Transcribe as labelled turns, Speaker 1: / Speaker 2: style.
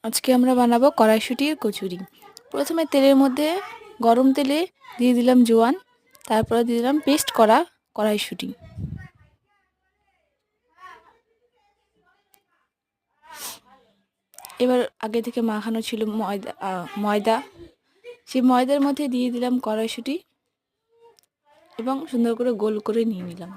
Speaker 1: আজকে আমরা বানাবো কড়াইশুঁটির কচুরি। প্রথমে তেলের মধ্যে গরম তেলে দিয়ে দিলাম জোয়ান, তারপরে দিয়ে দিলাম পেস্ট করা কড়াইশুঁটি। এবার আগে থেকে মাখানো ছিল ময়দা, সেই ময়দার মধ্যে দিয়ে দিলাম কড়াইশুঁটি এবং সুন্দর করে গোল করে নিয়ে নিলাম।